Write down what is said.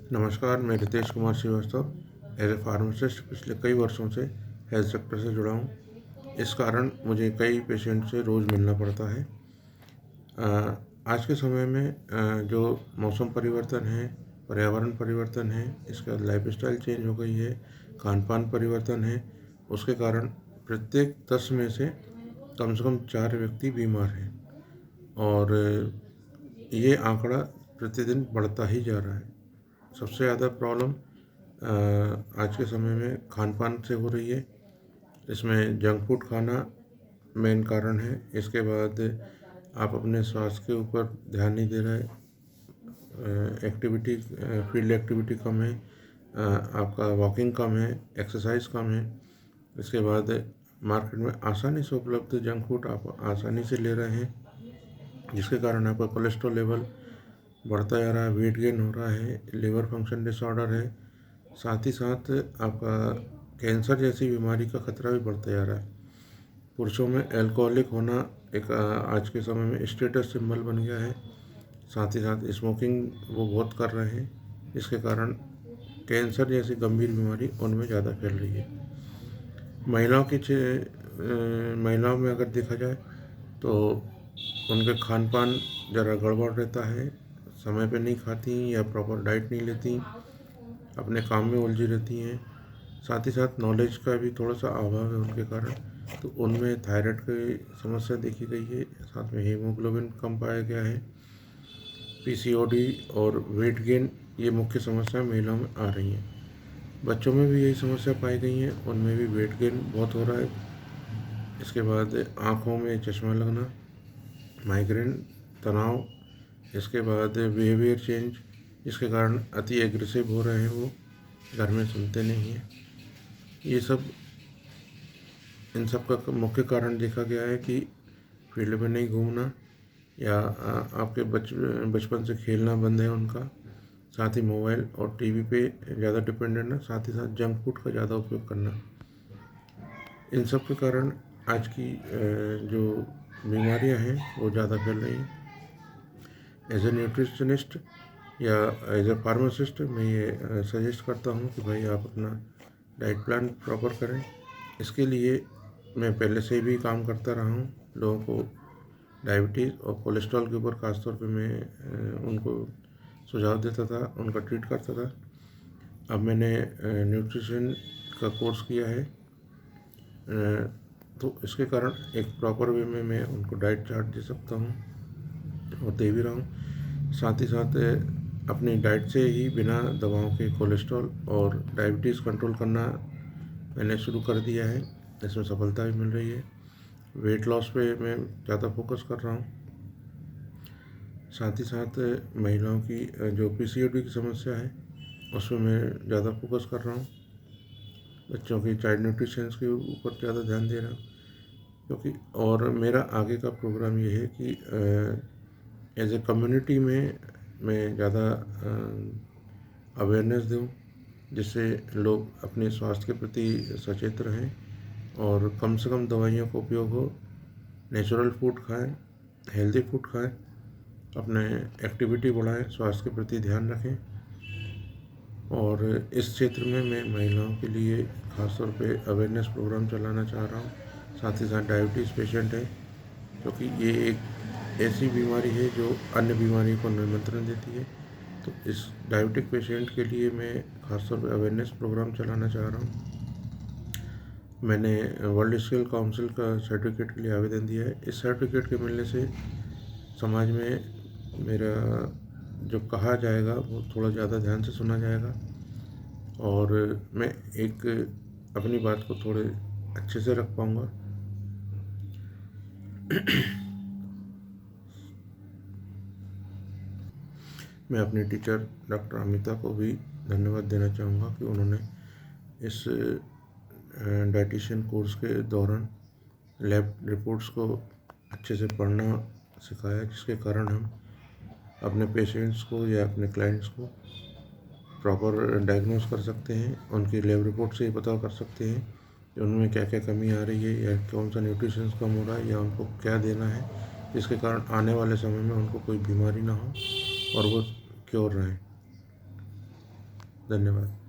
नमस्कार, मैं Ritesh Kumar Srivastava as a pharmacist पिछले कई वर्षों से हेल्थ सेक्टर से जुड़ा हूँ। इस कारण मुझे कई पेशेंट से रोज़ मिलना पड़ता है। आज के समय में जो मौसम परिवर्तन है, पर्यावरण परिवर्तन है, इसके बाद लाइफस्टाइल चेंज हो गई है, खान-पान परिवर्तन है, उसके कारण प्रत्येक 10 में से कम 4 व्यक्ति बीमार हैं और ये आंकड़ा प्रतिदिन बढ़ता ही जा रहा है। सबसे ज़्यादा प्रॉब्लम आज के समय में खान-पान से हो रही है। इसमें जंक फूड खाना मेन कारण है। इसके बाद आप अपने स्वास्थ्य के ऊपर ध्यान नहीं दे रहे। फील्ड एक्टिविटी कम है, आपका वॉकिंग कम है, एक्सरसाइज कम है। इसके बाद मार्केट में आसानी से उपलब्ध जंक फूड आप आसानी से ले रहे हैं, जिसके कारण आपका कोलेस्ट्रॉल लेवल बढ़ता जा रहा है, वेट गेन हो रहा है, लिवर फंक्शन डिसऑर्डर है, साथ ही साथ आपका कैंसर जैसी बीमारी का खतरा भी बढ़ता जा रहा है। पुरुषों में अल्कोहलिक होना एक आज के समय में स्टेटस सिंबल बन गया है। साथ ही साथ स्मोकिंग वो बहुत कर रहे हैं, जिसके कारण कैंसर जैसी गंभीर बीमारी उनमें ज़्यादा फैल रही है। महिलाओं में अगर देखा जाए तो उनके खान पान ज़रा गड़बड़ रहता है, समय पे नहीं खाती या प्रॉपर डाइट नहीं लेती, अपने काम में उलझी रहती हैं। साथ ही साथ नॉलेज का भी थोड़ा सा अभाव है उनके कारण, तो उनमें थायराइड की समस्या देखी गई है। साथ में हीमोग्लोबिन कम पाया गया है। पीसीओडी और वेट गेन ये मुख्य समस्या महिलाओं में आ रही हैं। बच्चों में भी यही समस्या पाई गई है, उनमें भी वेट गेन बहुत हो रहा है। इसके बाद आँखों में चश्मा लगना, माइग्रेन, तनाव, इसके बाद बिहेवियर चेंज, जिसके कारण अति एग्रेसिव हो रहे हैं, वो घर में सुनते नहीं हैं। ये सब इन सब का मुख्य कारण देखा गया है कि फील्ड में नहीं घूमना या आपके बचपन से खेलना बंद है उनका, साथ ही मोबाइल और टीवी पे ज़्यादा डिपेंड रहना, साथ ही साथ जंक फूड का ज़्यादा उपयोग करना। इन सब के कारण आज की जो बीमारियां हैं वो ज़्यादा फैल रही हैं। एज ए न्यूट्रिशनिस्ट या एज ए फार्मासिस्ट मैं ये सजेस्ट करता हूँ कि भाई आप अपना डाइट प्लान प्रॉपर करें। इसके लिए मैं पहले से भी काम करता रहा हूँ। लोगों को डायबिटीज़ और कोलेस्ट्रॉल के ऊपर ख़ासतौर पे मैं उनको सुझाव देता था, उनका ट्रीट करता था। अब मैंने न्यूट्रिशन का कोर्स किया है, तो इसके कारण एक प्रॉपर वे में मैं उनको डाइट चार्ट दे सकता हूँ और दे भी रहा हूँ। साथ ही साथ अपनी डाइट से ही बिना दवाओं के कोलेस्ट्रॉल और डायबिटीज़ कंट्रोल करना मैंने शुरू कर दिया है। इसमें सफलता भी मिल रही है। वेट लॉस पे मैं ज़्यादा फोकस कर रहा हूँ। साथ ही साथ महिलाओं की जो पीसीओडी की समस्या है उसमें मैं ज़्यादा फोकस कर रहा हूँ। बच्चों की चाइल्ड न्यूट्रिशन के ऊपर ज़्यादा ध्यान दे रहा हूँ, क्योंकि और मेरा आगे का प्रोग्राम ये है कि एज ए कम्युनिटी में मैं ज़्यादा अवेयरनेस दूँ, जिससे लोग अपने स्वास्थ्य के प्रति सचेत रहें और कम से कम दवाइयों का उपयोग हो। नेचुरल फूड खाएं, हेल्दी फूड खाएं, अपने एक्टिविटी बढ़ाएं, स्वास्थ्य के प्रति ध्यान रखें। और इस क्षेत्र में मैं महिलाओं के लिए ख़ासतौर पे अवेयरनेस प्रोग्राम चलाना चाह रहा हूँ। साथ ही साथ डायबिटीज़ पेशेंट है, क्योंकि ये एक ऐसी बीमारी है जो अन्य बीमारियों को निमंत्रण देती है। तो इस डायबिटिक पेशेंट के लिए मैं ख़ासतौर पे अवेयरनेस प्रोग्राम चलाना चाह रहा हूँ। मैंने वर्ल्ड स्केल काउंसिल का सर्टिफिकेट के लिए आवेदन दिया है। इस सर्टिफिकेट के मिलने से समाज में मेरा जो कहा जाएगा वो थोड़ा ज़्यादा ध्यान से सुना जाएगा और मैं एक अपनी बात को थोड़े अच्छे से रख पाऊँगा। मैं अपने टीचर डॉक्टर अमिता को भी धन्यवाद देना चाहूँगा कि उन्होंने इस डाइटिशियन कोर्स के दौरान लैब रिपोर्ट्स को अच्छे से पढ़ना सिखाया, जिसके कारण हम अपने पेशेंट्स को या अपने क्लाइंट्स को प्रॉपर डायग्नोस कर सकते हैं। उनकी लैब रिपोर्ट से ही पता कर सकते हैं कि उनमें क्या क्या कमी आ रही है या कौन सा न्यूट्रिशन कम हो रहा है या उनको क्या देना है, जिसके कारण आने वाले समय में उनको कोई बीमारी ना हो और वो क्योर रहें। धन्यवाद।